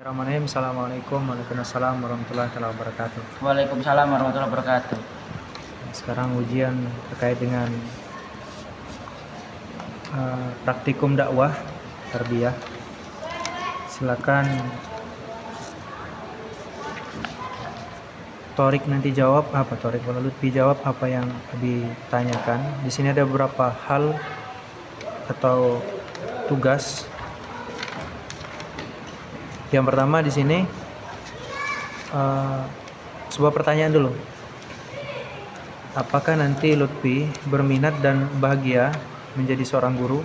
Bismillahirrahmanirrahim. Assalamualaikum warahmatullahi wabarakatuh. Waalaikumsalam warahmatullahi wabarakatuh. Sekarang ujian terkait dengan praktikum dakwah tarbiyah. Silakan Torik nanti jawab Torik Lutfi jawab apa yang ditanyakan. Di sini ada beberapa hal atau tugas. Yang pertama di sini sebuah pertanyaan dulu. Apakah nanti Lutfi berminat dan bahagia menjadi seorang guru?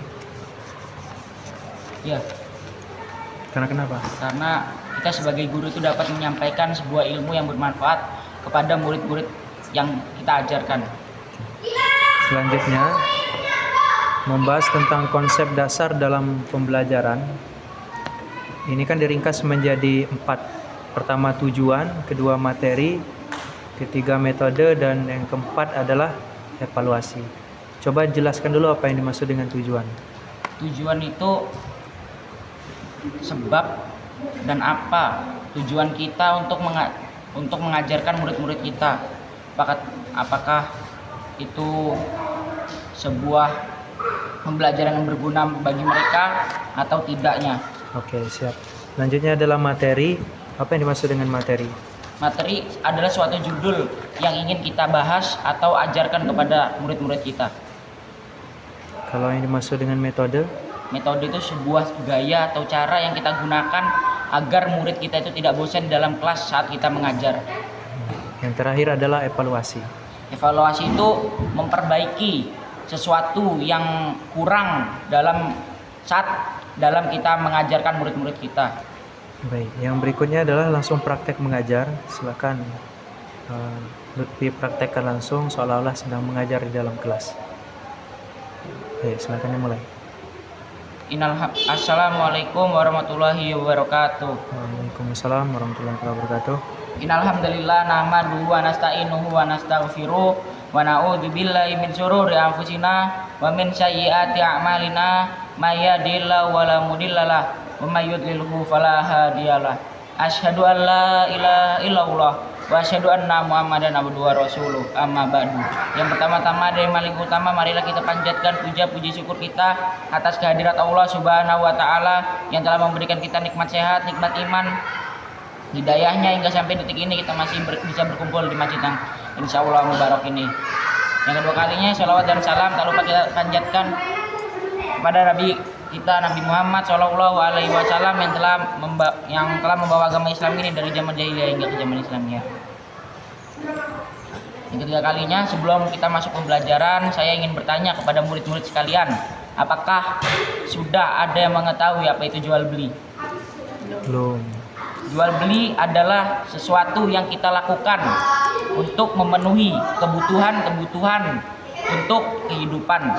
Ya, Karena kenapa? karena kita sebagai guru itu dapat menyampaikan sebuah ilmu yang bermanfaat kepada murid-murid yang kita ajarkan. Selanjutnya membahas tentang konsep dasar dalam pembelajaran. Ini kan diringkas menjadi 4. Pertama tujuan, kedua materi, ketiga metode, dan yang keempat adalah evaluasi. Coba jelaskan dulu apa yang dimaksud dengan tujuan. Tujuan itu sebab dan apa tujuan kita untuk mengajarkan murid-murid kita. Apakah itu sebuah pembelajaran yang berguna bagi mereka atau tidaknya. Oke, siap. Selanjutnya adalah materi. Apa yang dimaksud dengan materi? Materi adalah suatu judul yang ingin kita bahas atau ajarkan kepada murid-murid kita. Kalau yang dimaksud dengan metode? Metode itu sebuah gaya atau cara yang kita gunakan agar murid kita itu tidak bosan dalam kelas saat kita mengajar. Yang terakhir adalah evaluasi. Evaluasi itu memperbaiki sesuatu yang kurang dalam kita mengajarkan murid-murid kita. Baik, yang berikutnya adalah langsung praktek mengajar. Silakan Lutfi praktekkan langsung seolah-olah sedang mengajar di dalam kelas. Baik, silakan dimulai. Assalamualaikum warahmatullahi wabarakatuh. Waalaikumsalam warahmatullahi wabarakatuh. Innal hamdalillah nahmaduhu wa nasta'inuhu wa nastaghfiruh wa na'udzu billahi min syururi anfusina wa min sayyiati a'malina may yahdihillahu wa la mudhillalah wa may yudlilhu fala hadiyalah. Asyhadu an la ilaha illallah wa asyhadu anna Muhammadan abduhu wa rasuluh. Amma ba'du. Yang pertama-tama dari paling utama, marilah kita panjatkan puja-puji syukur kita atas kehadirat Allah Subhanahu wa taala yang telah memberikan kita nikmat sehat, nikmat iman, hidayahnya hingga sampai detik ini kita masih bisa berkumpul di masjid yang insyaallah mubarak ini. Yang kedua kalinya sholawat dan salam tak lupa kita panjatkan kepada Nabi kita, Nabi Muhammad Shallallahu Alaihi Wasallam yang telah membawa agama Islam ini dari zaman jahiliyah hingga ke zaman Islamiyah. Yang ketiga kalinya, sebelum kita masuk pembelajaran, saya ingin bertanya kepada murid-murid sekalian, apakah sudah ada yang mengetahui apa itu jual beli? Belum. Jual beli adalah sesuatu yang kita lakukan untuk memenuhi kebutuhan untuk kehidupan.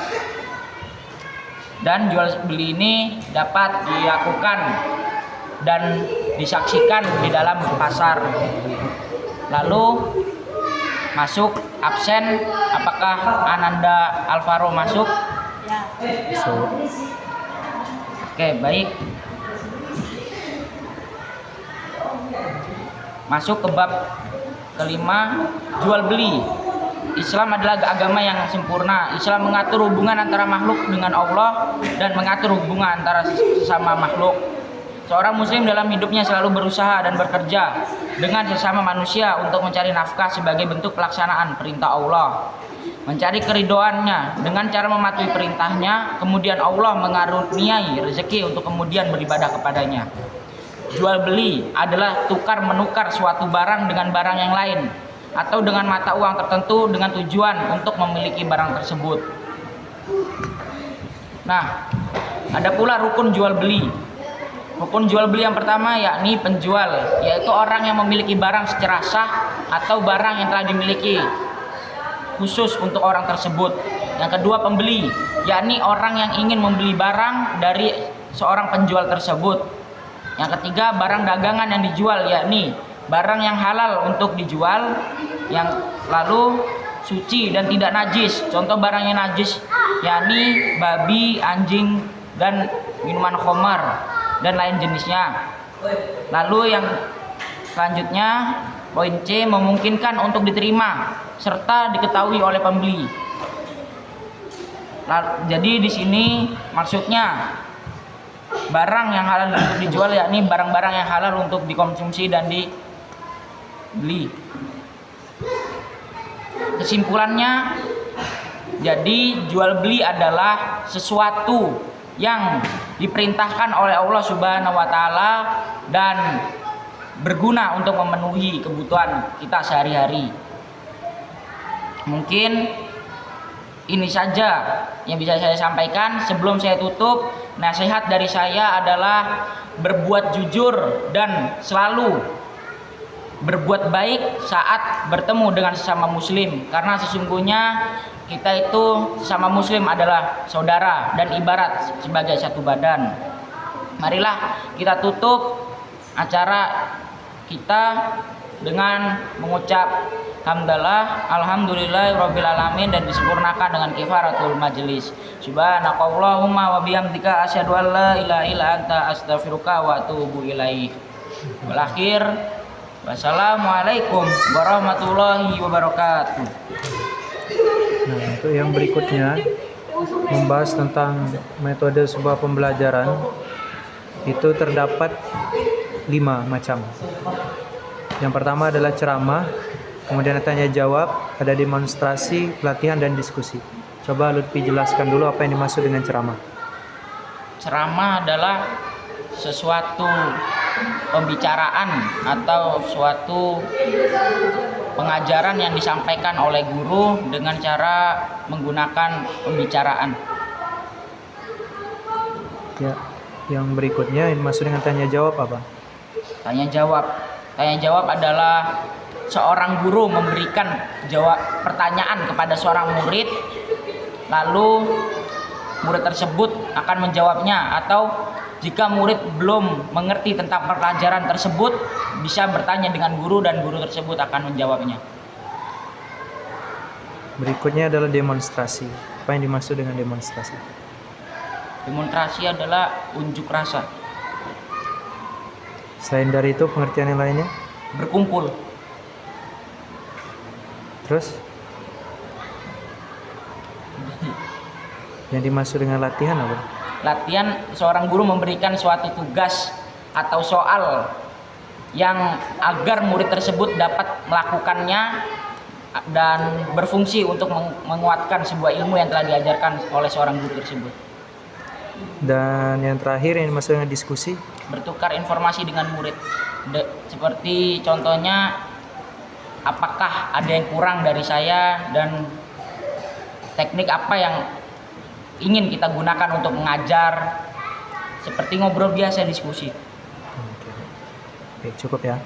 Dan jual beli ini dapat dilakukan dan disaksikan di dalam pasar. Lalu masuk absen, apakah Ananda Alvaro masuk? So, Oke, baik. Masuk ke bab kelima, jual beli. Islam adalah agama yang sempurna. Islam mengatur hubungan antara makhluk dengan Allah dan mengatur hubungan antara sesama makhluk. Seorang muslim dalam hidupnya selalu berusaha dan bekerja dengan sesama manusia untuk mencari nafkah sebagai bentuk pelaksanaan perintah Allah, mencari keridhoannya dengan cara mematuhi perintahnya. Kemudian Allah mengaruniai rezeki untuk kemudian beribadah kepadanya. Jual beli adalah tukar menukar suatu barang dengan barang yang lain atau dengan mata uang tertentu dengan tujuan untuk memiliki barang tersebut. Nah, ada pula rukun jual beli. Rukun jual beli yang pertama yakni penjual, yaitu orang yang memiliki barang secara sah atau barang yang telah dimiliki khusus untuk orang tersebut. Yang kedua, pembeli, yakni orang yang ingin membeli barang dari seorang penjual tersebut. Yang ketiga, barang dagangan yang dijual, yakni barang yang halal untuk dijual, yang lalu suci dan tidak najis. Contoh barang yang najis yakni babi, anjing, dan minuman khamar dan lain jenisnya. Lalu yang selanjutnya poin C, memungkinkan untuk diterima serta diketahui oleh pembeli. Jadi di sini maksudnya barang yang halal untuk dijual, yakni barang-barang yang halal untuk dikonsumsi dan dibeli. Kesimpulannya, jadi jual beli adalah sesuatu yang diperintahkan oleh Allah Subhanahu wa taala dan berguna untuk memenuhi kebutuhan kita sehari-hari. Mungkin ini saja yang bisa saya sampaikan. Sebelum saya tutup, nasihat dari saya adalah berbuat jujur dan selalu berbuat baik saat bertemu dengan sesama muslim, karena sesungguhnya kita itu sesama muslim adalah saudara dan ibarat sebagai satu badan. Marilah kita tutup acara kita dengan mengucap hamdalah alhamdulillahirabbil alamin dan disempurnakan dengan kifaratul majelis. Subhanakallahumma wa bihamdika asyhadu an la ilaha illa anta astaghfiruka wa atubu ilaik. Wal akhir, wassalamualaikum warahmatullahi wabarakatuh. Nah, untuk yang berikutnya membahas tentang metode sebuah pembelajaran, itu terdapat 5 macam. Yang pertama adalah ceramah, kemudian tanya jawab, ada demonstrasi, pelatihan, dan diskusi. Coba Lutfi jelaskan dulu apa yang dimaksud dengan ceramah. Ceramah adalah sesuatu pembicaraan atau suatu pengajaran yang disampaikan oleh guru dengan cara menggunakan pembicaraan. Ya, yang berikutnya yang dimaksud dengan tanya jawab apa? Tanya jawab adalah seorang guru memberikan pertanyaan kepada seorang murid, lalu murid tersebut akan menjawabnya, atau jika murid belum mengerti tentang pelajaran tersebut, bisa bertanya dengan guru dan guru tersebut akan menjawabnya. Berikutnya adalah demonstrasi. Apa yang dimaksud dengan demonstrasi? Demonstrasi adalah unjuk rasa. Selain dari itu, pengertian yang lainnya? Berkumpul. Terus? Yang dimaksud dengan latihan apa? Latihan, seorang guru memberikan suatu tugas atau soal yang agar murid tersebut dapat melakukannya dan berfungsi untuk menguatkan sebuah ilmu yang telah diajarkan oleh seorang guru tersebut. Dan yang terakhir yang dimaksud dengan diskusi? Bertukar informasi dengan murid. Seperti contohnya, apakah ada yang kurang dari saya dan teknik apa yang ingin kita gunakan untuk mengajar. Seperti ngobrol biasa, diskusi. Oke, cukup ya.